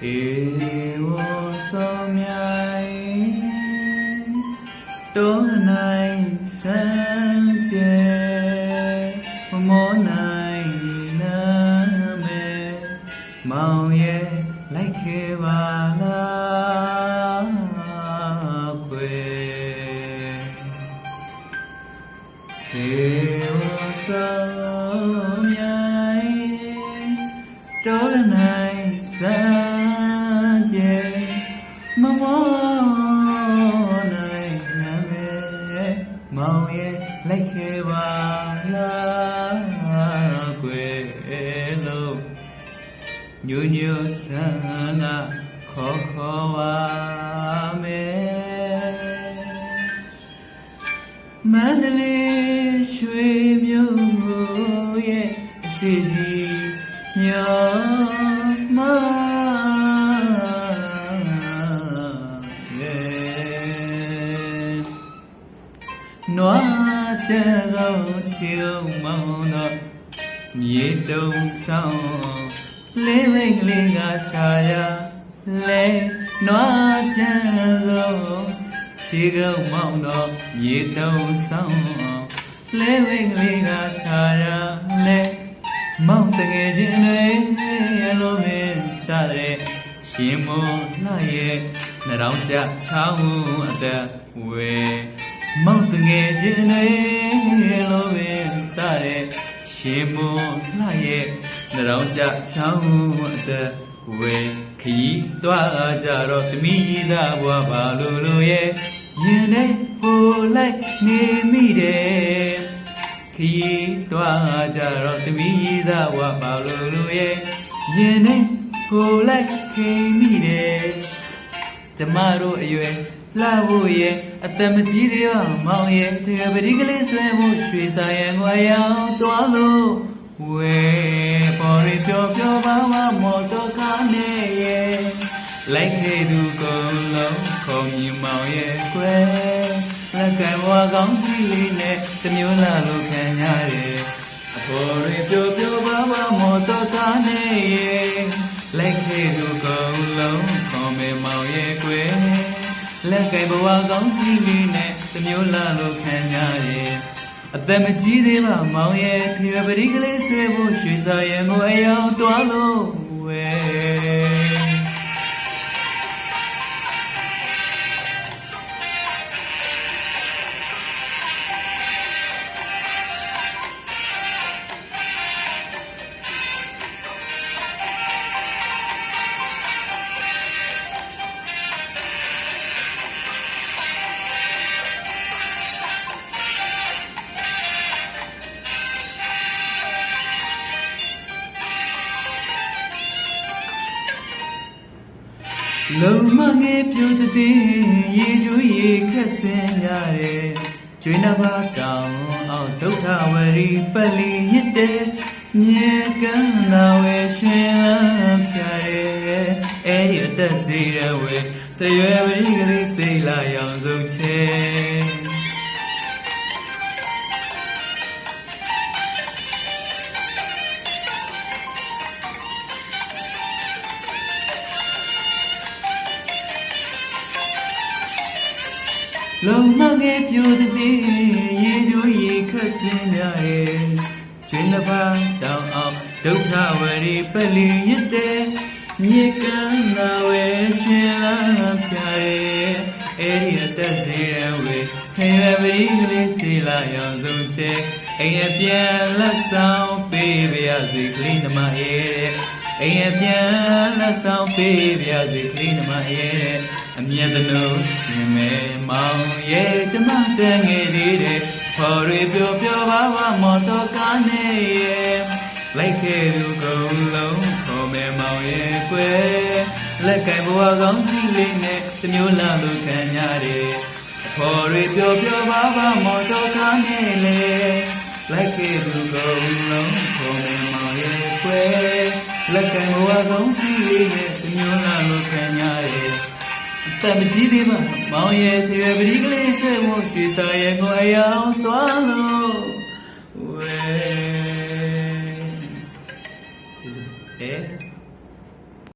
ဧဝသောမြိုင်တော၌စံကျဲမမောနိုင်နာမဲမောင်ရဲ့လိုက်ခဲ့ပါလားခွေဧဝသောမြိုင်တော၌စံကျဲမမောနိုင်နာမဲမောင်ရဲ့လိုက်ခဲ့ပါလားခွေလို့ညိုညိုဆန်းကခေါ်ပါမယ်မန္တလေးရွှေမြို့ရဲ့အရှိစီညမနွားတဲ့သောချီအောင်မောင်းတော့မြေတုံဆောင်လေးမိတ်လေးကချာရလဲနွားတဲ့သောချီကောင်မောင်းတော့မြေတုံဆောင်လေးမိတ်လေးကချာရလဲမောင်တငယ်ချင်းတွေအလိုမင်းစားတဲ့ရှင်မလာရဲ့နှရောင်းကြချောင်းအသက်ဝဲမောင်တငယ်ချင်းတွေအလိုမင်းစားတဲ့ရှင်မလာရဲ့နှရောင်းကြချောင်းအသက်ဝဲခရီးသွားကြတော့တမီးစားဘွားပါလို့ရဲ့ရင်ထဲပိုလိုက်နေမိတယ်ခရီးသွားကြတော့တမီးစားဘွားပါလို့ရဲ့ရင်ထဲပိုလိုက်ခိမိတယ်ကျမတို့အရွယ်လှဖို့ရဲ့အသက်မကြီးသေးပါမောင်ရဲ့တကယ်ပရိကလေးဆွဲဖို့ရွှေဆိုင်ရန်ကိုရောက်သွားလို့ဝဲပေါ်ရပြောပါမော်တော်ကားနဲ့ရဲ့လိုက်ခဲ့သူကုန်လုံးခုံမြင်မောင်ရဲ့ကွယ်လက်ကံဘွားကောင်းကြီးလေးနဲ့တမျိုးလာလို့ခံရတယ်အပေါ်ရပြောပါမော်တော်ကားနဲ့ရဲ့လိုက်ခဲ့သူကုန်လုံးခုံမြင်မောင်ရဲ့ကွယ်လက်ကံဘွားကောင်းကြီးလေးနဲ့တမျိုးလာလို့ခံရတယ်အသက်မကြီးသေးပါမောင်ရဲ့ဖေပရိကလေးဆွဲဖို့ရွှေဆိုင်ရန်ကိုအရောက်သွားလို့ဝဲလုံမငယ်ပြိုတဲ့ရေကျူးရေခက်ဆင်းရတယ်ကျွေးနှပါတောင်အောင်ဒုက္ခဝရီပလီရစ်တဲ့မြေကမ်းသာဝဲရှင်လန်းဖြာရဲ့အဲ့ဒီအသက်စီရဝဲတရွယ်ပရိကလေးစိတ်လာရောင်စုံချဲလုံမငယ်ပြိုတဲ့ရေကျူးရေခက်ဆင်းရတယ်ကျွေးနှပါတောင်အောင်ဒုက္ခဝရီပလီရစ်တဲ့မြေကမ်းသာဝဲရှင်လန်းဖြာရဲ့အဲ့ဒီအသက်စီရန်ဝေခေရပရိကလေးစီလာရောင်စုံချဲအိမ်အပြန်လက်ဆောင်ပေးပါရစေကလေးနှမရဲ့အိမ်အပြန်လက်ဆောင်ပေးပါရစေကလေးနှမရဲ့အမြတ်တလို့ရှင်မဲမောင်ရဲ့ကျမတန်ငယ်လေးတဲ့ဖော်ရပြောပါမော်တော်ကားနဲ့ရဲ့လိုက်ခဲ့သူကုန်လုံးခေါ်မဲမောင်ရဲ့ကွယ်လက်ကံဘွားကောင်းကြီးလေးနဲ့တမျိုးလာလို့ခံရတယ်ဖော်ရပြောပါမော်တော်ကားနဲ့လေလိုက်ခဲ့သူကုန်လုံးခေါ်မဲမောင်ရဲ့ကွယ်လက်ကံဘွားကောင်းကြီးလေးနဲ့တမျိုးလာလို့ခံရတယ်တမကြီးသေးပါမောင်ရဲ့ထေပရိကလေးဆွဲဖို့ရွှေဆိုင်ရန်ကိုအရောက်သွားလို့ဝဲ